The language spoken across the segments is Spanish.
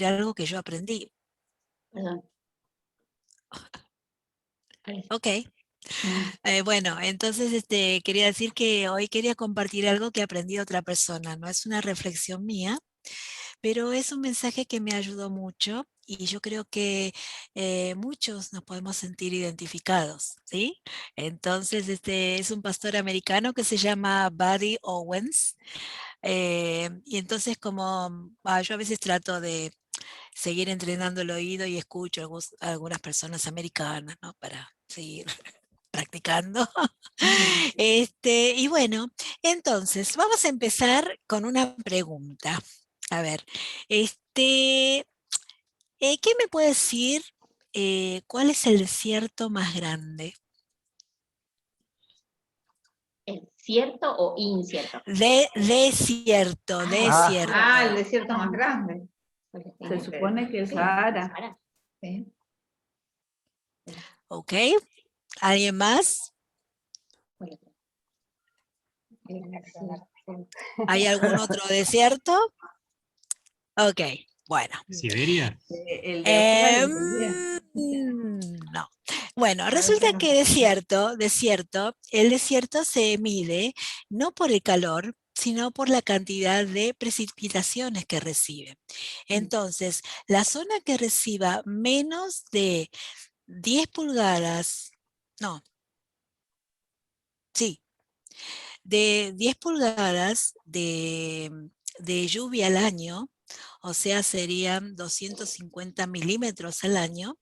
compartir algo que yo aprendí. Perdón. Ok. Bueno, entonces quería decir que hoy quería compartir algo que aprendí de otra persona. No es una reflexión mía, pero es un mensaje que me ayudó mucho y yo creo que muchos nos podemos sentir identificados, ¿sí? Entonces, es un pastor americano que se llama Buddy Owens. Y entonces yo a veces trato de seguir entrenando el oído y escucho algunas personas americanas, ¿no? Para seguir practicando. Y bueno, entonces vamos a empezar con una pregunta. A ver, ¿qué me puede decir? ¿Cuál es el desierto más grande? ¿Cierto o incierto? Desierto, El desierto. desierto más grande. Se supone que es Sahara. ¿Sí? ¿Ok? ¿Alguien más? ¿Hay algún otro desierto? Ok, bueno. ¿Siberia? El de Australia. No. Bueno, resulta que el desierto se mide no por el calor, sino por la cantidad de precipitaciones que recibe. Entonces, la zona que reciba menos de 10 pulgadas, no, sí, de 10 pulgadas de lluvia al año, o sea, serían 250 milímetros al año,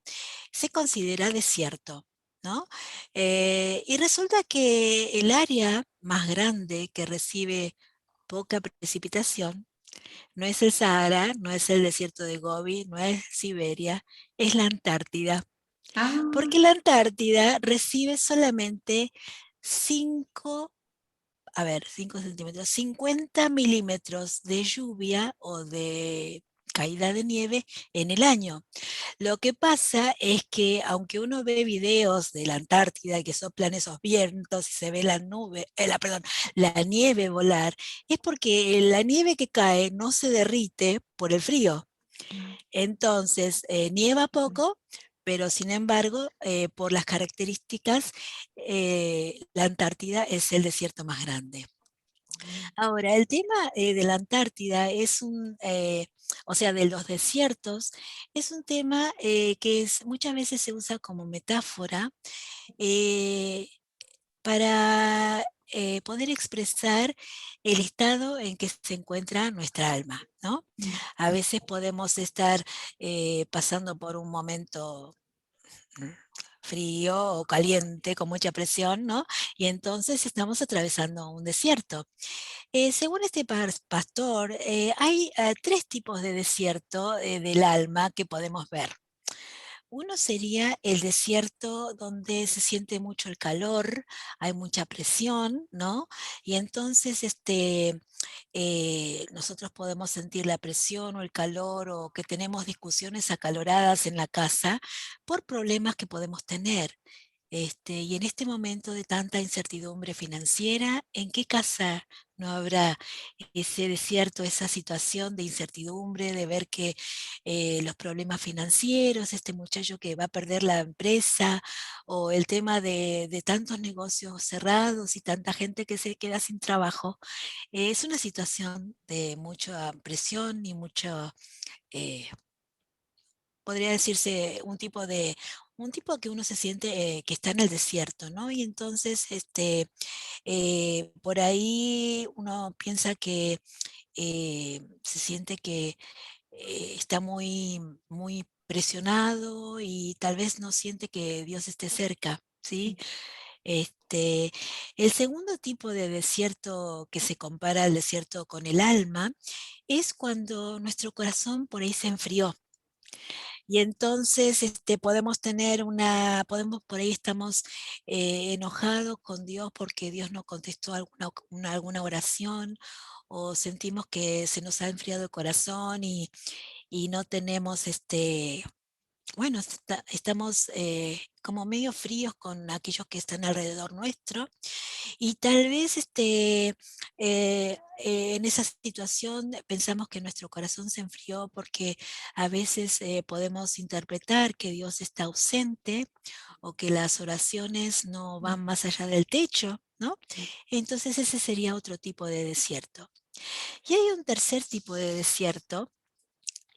se considera desierto, ¿no? Y resulta que el área más grande que recibe poca precipitación no es el Sahara, no es el desierto de Gobi, no es Siberia, es la Antártida. Porque la Antártida recibe solamente 5 5 centímetros, 50 milímetros de lluvia o de caída de nieve en el año. Lo que pasa es que aunque uno ve videos de la Antártida que soplan esos vientos y se ve la nieve volar, es porque la nieve que cae no se derrite por el frío. Entonces, nieva poco, pero sin embargo, por las características, la Antártida es el desierto más grande. Ahora, el tema de la Antártida o sea, de los desiertos, es un tema que muchas veces se usa como metáfora eh, para poder expresar el estado en que se encuentra nuestra alma, ¿no? A veces podemos estar pasando por un momento frío o caliente, con mucha presión, ¿no? Y entonces estamos atravesando un desierto. Según este pastor, hay 3 tipos de desierto del alma que podemos ver. Uno sería el desierto donde se siente mucho el calor, hay mucha presión, ¿no? Y entonces nosotros podemos sentir la presión o el calor o que tenemos discusiones acaloradas en la casa por problemas que podemos tener. Y en este momento de tanta incertidumbre financiera, ¿en qué casa no habrá ese desierto, esa situación de incertidumbre, de ver que los problemas financieros, este muchacho que va a perder la empresa, o el tema de tantos negocios cerrados y tanta gente que se queda sin trabajo? Es una situación de mucha presión y mucho, eh, podría decirse, un tipo que uno se siente que está en el desierto, ¿no? Y entonces, por ahí uno piensa que se siente que está muy, muy presionado y tal vez no siente que Dios esté cerca, ¿sí? Este, el segundo tipo de desierto que se compara al desierto con el alma es cuando nuestro corazón por ahí se enfrió. Y entonces por ahí estamos enojados con Dios porque Dios no contestó alguna oración, o sentimos que se nos ha enfriado el corazón y no tenemos bueno, estamos como medio fríos con aquellos que están alrededor nuestro, y tal vez en esa situación pensamos que nuestro corazón se enfrió porque a veces podemos interpretar que Dios está ausente o que las oraciones no van más allá del techo, ¿no? Entonces ese sería otro tipo de desierto. Y hay un tercer tipo de desierto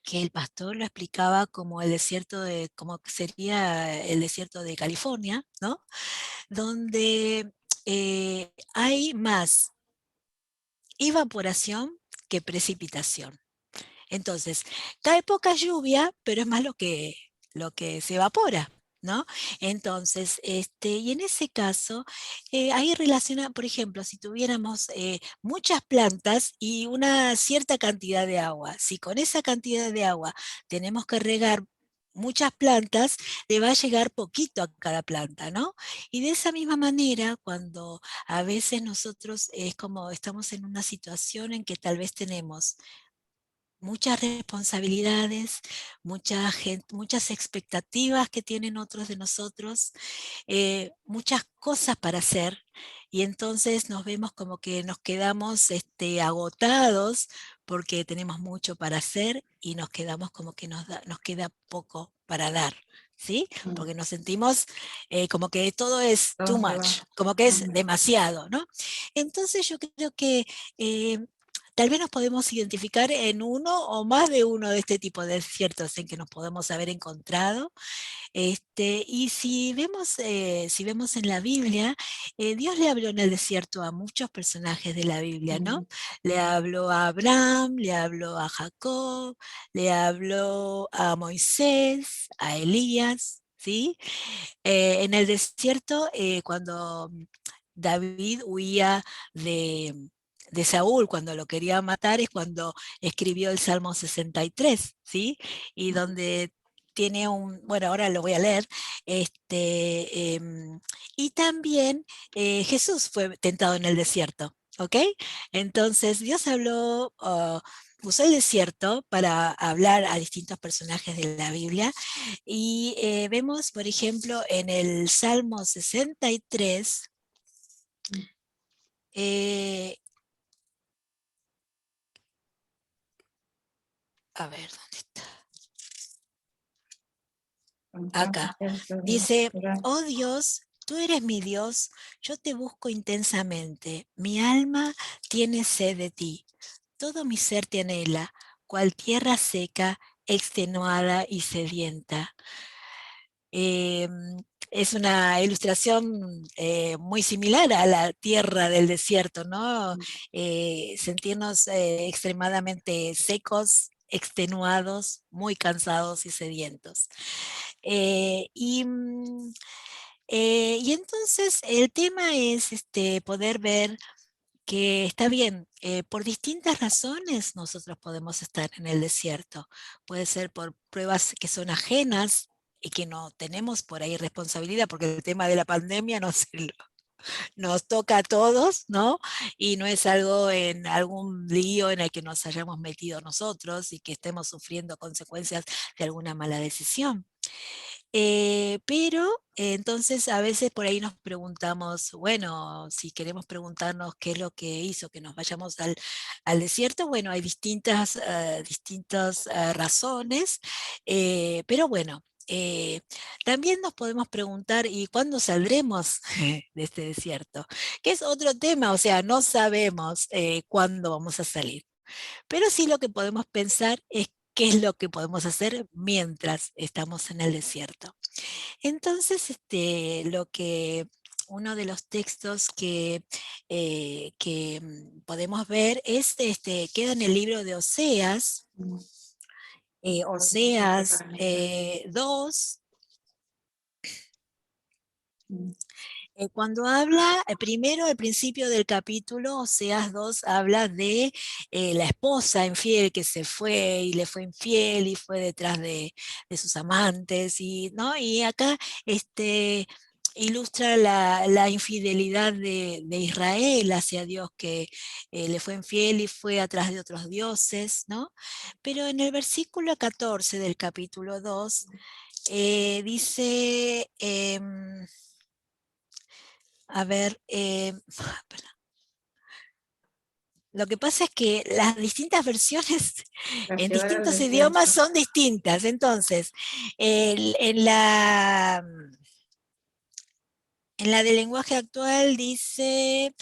que el pastor lo explicaba como el desierto como que sería el desierto de California, ¿no? Donde hay más evaporación que precipitación. Entonces, cae poca lluvia, pero es más lo que se evapora, ¿no? Entonces, y en ese caso, ahí relaciona, por ejemplo, si tuviéramos muchas plantas y una cierta cantidad de agua, si con esa cantidad de agua tenemos que regar muchas plantas, le va a llegar poquito a cada planta, ¿no? Y de esa misma manera, cuando a veces nosotros es como estamos en una situación en que tal vez tenemos muchas responsabilidades, muchas expectativas que tienen otros de nosotros, muchas cosas para hacer, y entonces nos vemos como que nos quedamos agotados porque tenemos mucho para hacer y nos quedamos como que nos queda poco para dar. ¿Sí? Porque nos sentimos como que todo es too much, como que es demasiado, ¿no? Entonces yo creo que tal vez nos podemos identificar en uno o más de uno de este tipo de desiertos en que nos podemos haber encontrado. Y si vemos en la Biblia, Dios le habló en el desierto a muchos personajes de la Biblia, ¿no? Le habló a Abraham, le habló a Jacob, le habló a Moisés, a Elías, ¿sí? En el desierto, cuando David huía de, de Saúl, cuando lo quería matar, es cuando escribió el Salmo 63, ¿sí? Y donde tiene bueno, ahora lo voy a leer, y también Jesús fue tentado en el desierto, ¿ok? Entonces Dios usó el desierto para hablar a distintos personajes de la Biblia, y vemos, por ejemplo, en el Salmo 63, a ver, ¿dónde está? Acá. Dice, oh Dios, tú eres mi Dios, yo te busco intensamente, mi alma tiene sed de ti, todo mi ser te anhela, cual tierra seca, extenuada y sedienta. Eh, es una ilustración muy similar a la tierra del desierto, ¿no? Sentirnos extremadamente secos, extenuados, muy cansados y sedientos. Eh, y, mm, y entonces el tema es poder ver que está bien, por distintas razones nosotros podemos estar en el desierto. Puede ser por pruebas que son ajenas y que no tenemos por ahí responsabilidad, porque el tema de la pandemia nos toca a todos, ¿no? Y no es algo en algún lío en el que nos hayamos metido nosotros y que estemos sufriendo consecuencias de alguna mala decisión. Pero entonces a veces por ahí nos preguntamos, bueno, si queremos preguntarnos qué es lo que hizo que nos vayamos al desierto, bueno, hay distintas razones, pero bueno. También nos podemos preguntar, ¿y cuándo saldremos de este desierto? Que es otro tema, o sea, no sabemos cuándo vamos a salir. Pero sí lo que podemos pensar es qué es lo que podemos hacer mientras estamos en el desierto. Entonces, uno de los textos que podemos ver queda en el libro de Oseas, Oseas 2. Cuando habla, primero al principio del capítulo, Oseas 2 habla de la esposa infiel que se fue y le fue infiel y fue detrás de sus amantes, ¿no? Y acá ilustra la infidelidad de Israel hacia Dios, que le fue infiel y fue atrás de otros dioses, ¿no? Pero en el versículo 14 del capítulo 2, dice, a ver, lo que pasa es que las distintas versiones en distintos idiomas son distintas. Entonces, en la del lenguaje actual dice,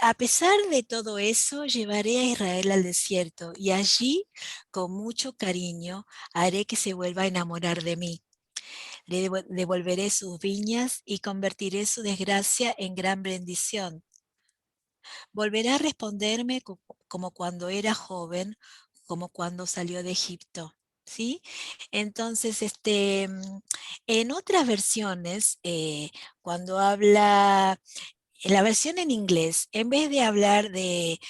a pesar de todo eso, llevaré a Israel al desierto y allí, con mucho cariño, haré que se vuelva a enamorar de mí. Le devolveré sus viñas y convertiré su desgracia en gran bendición. Volverá a responderme como cuando era joven, como cuando salió de Egipto. ¿Sí? Entonces, en otras versiones, cuando habla, en la versión en inglés, en vez de hablar de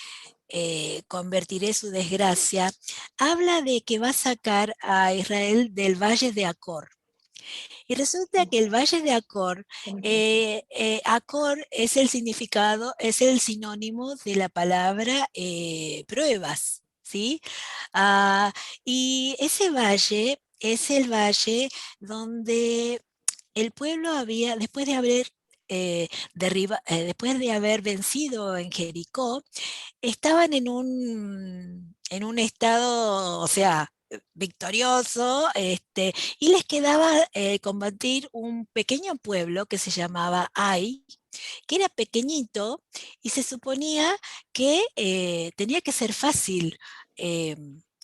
convertiré su desgracia, habla de que va a sacar a Israel del valle de Acor. Y resulta que el valle de Acor, Acor es el significado, es el sinónimo de la palabra pruebas, ¿sí? Ah, y ese valle es el valle donde el pueblo había, después de haber vencido en Jericó, estaban en un estado, o sea, victorioso, y les quedaba combatir un pequeño pueblo que se llamaba Ai, que era pequeñito y se suponía que tenía que ser fácil eh,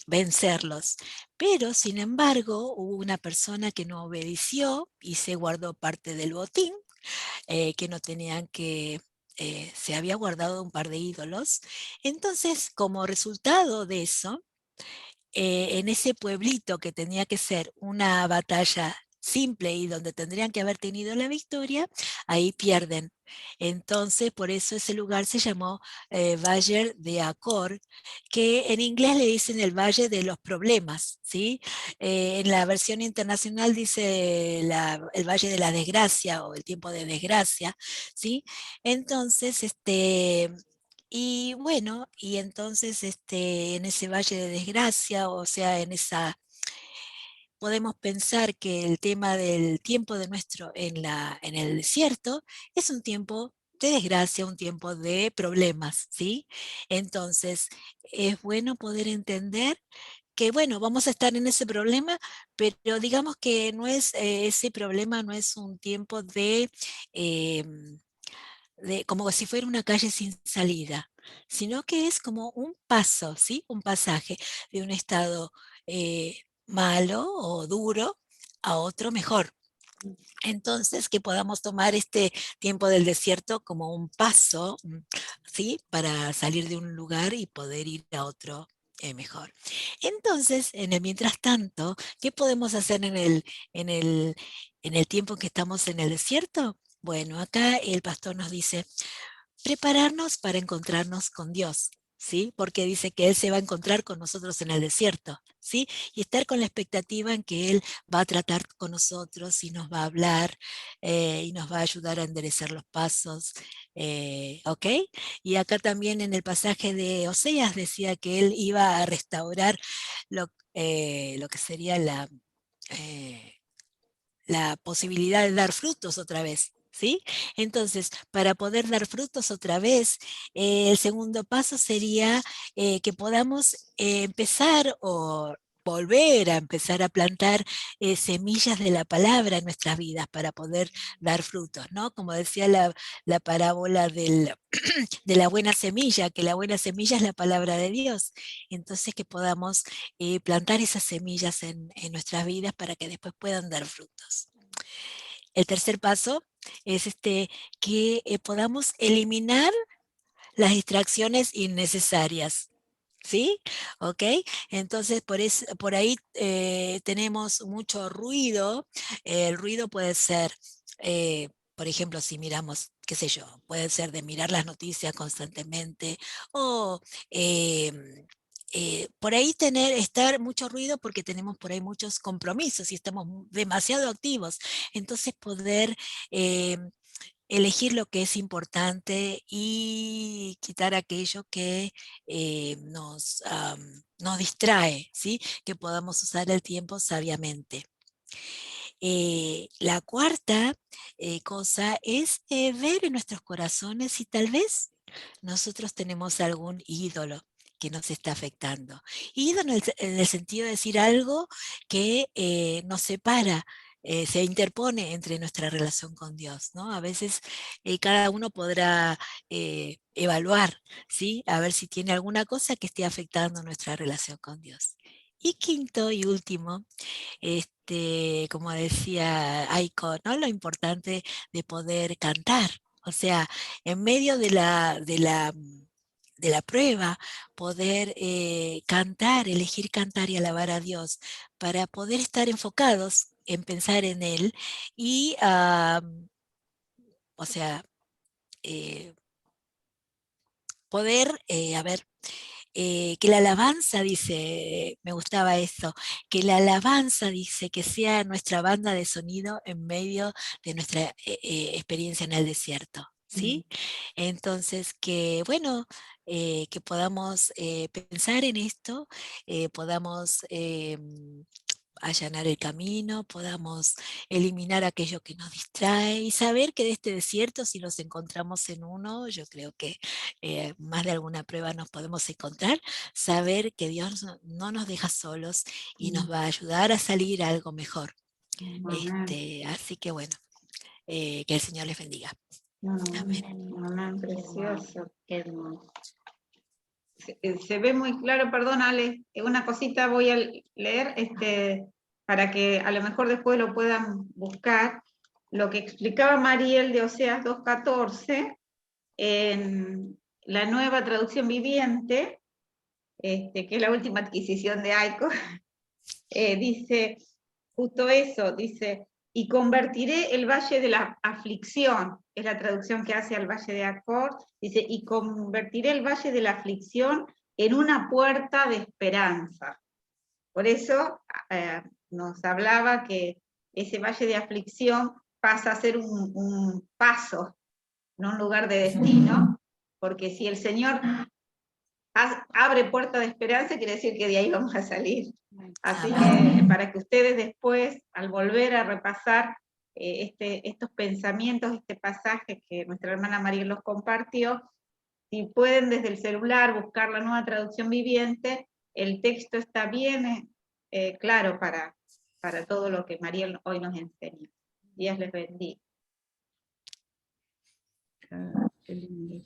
vencerlos. Pero, sin embargo, hubo una persona que no obedeció y se guardó parte del botín, que no tenían que, se había guardado un par de ídolos. Entonces, como resultado de eso, en ese pueblito que tenía que ser una batalla simple y donde tendrían que haber tenido la victoria, ahí pierden. Entonces, por eso ese lugar se llamó Valle de Acor, que en inglés le dicen el Valle de los Problemas, ¿sí? En la versión internacional dice el Valle de la Desgracia o el tiempo de desgracia, ¿sí? Entonces, y bueno, y entonces en ese valle de desgracia, o sea, podemos pensar que el tema del tiempo de nuestro en el desierto es un tiempo de desgracia, un tiempo de problemas, ¿sí? Entonces, es bueno poder entender que, bueno, vamos a estar en ese problema, pero digamos que no es, ese problema no es un tiempo em, como si fuera una calle sin salida, sino que es como un paso, ¿sí? Un pasaje de un estado malo o duro a otro mejor. Entonces, que podamos tomar este tiempo del desierto como un paso, ¿sí? Para salir de un lugar y poder ir a otro mejor. Entonces, en el mientras tanto, ¿qué podemos hacer en el, en el tiempo que estamos en el desierto? Bueno, acá el pastor nos dice, prepararnos para encontrarnos con Dios, ¿sí? Porque dice que Él se va a encontrar con nosotros en el desierto, ¿sí? Y estar con la expectativa en que Él va a tratar con nosotros y nos va a hablar y nos va a ayudar a enderezar los pasos, ¿ok? Y acá también en el pasaje de Oseas decía que Él iba a restaurar lo que sería eh, la posibilidad de dar frutos otra vez. ¿Sí? Entonces, para poder dar frutos otra vez, el segundo paso sería que podamos empezar o volver a empezar a plantar semillas de la palabra en nuestras vidas para poder dar frutos, ¿no? Como decía la parábola de la buena semilla, que la buena semilla es la palabra de Dios. Entonces, que podamos plantar esas semillas en nuestras vidas para que después puedan dar frutos. El tercer paso es que podamos eliminar las distracciones innecesarias. ¿Sí? ¿Ok? Entonces, por ahí tenemos mucho ruido. El ruido puede ser, por ejemplo, si miramos, qué sé yo, puede ser de mirar las noticias constantemente o por ahí estar mucho ruido porque tenemos por ahí muchos compromisos y estamos demasiado activos. Entonces, poder eh, elegir lo que es importante y quitar aquello que nos distrae, ¿sí? Que podamos usar el tiempo sabiamente. La cuarta cosa es ver en nuestros corazones si tal vez nosotros tenemos algún ídolo que nos está afectando. Ídolo en el sentido de decir algo que nos separa, se interpone entre nuestra relación con Dios, ¿no? A veces cada uno podrá evaluar, ¿sí? A ver si tiene alguna cosa que esté afectando nuestra relación con Dios. Y quinto y último, como decía Aiko, ¿no? Lo importante de poder cantar. O sea, en medio de la prueba, poder cantar, elegir cantar y alabar a Dios, para poder estar enfocados en pensar en Él y, o sea, eh, poder, que la alabanza, dice, me gustaba esto, que la alabanza, dice, que sea nuestra banda de sonido en medio de nuestra experiencia en el desierto, ¿sí? Entonces, que bueno, que podamos pensar en esto, podamos allanar el camino, podamos eliminar aquello que nos distrae y saber que de este desierto, si nos encontramos en uno, yo creo que más de alguna prueba nos podemos encontrar, saber que Dios no nos deja solos y nos va a ayudar a salir a algo mejor. Así que bueno, que el Señor les bendiga. Amén, precioso. Se ve muy claro, perdón Ale, una cosita voy a leer para que a lo mejor después lo puedan buscar. Lo que explicaba Mariel de Oseas 2:14, en la nueva traducción viviente, que es la última adquisición de Aiko, dice justo eso, dice, y convertiré el valle de la aflicción, es la traducción que hace al valle de Acor, dice, y convertiré el valle de la aflicción en una puerta de esperanza. Por eso nos hablaba que ese valle de aflicción pasa a ser un paso, no un lugar de destino, porque si el Señor abre puerta de esperanza, quiere decir que de ahí vamos a salir. Así que para que ustedes después, al volver a repasar estos pensamientos, este pasaje que nuestra hermana María los compartió, si pueden desde el celular buscar la nueva traducción viviente, el texto está bien claro para todo lo que María hoy nos enseña. Dios les bendiga. Qué lindo.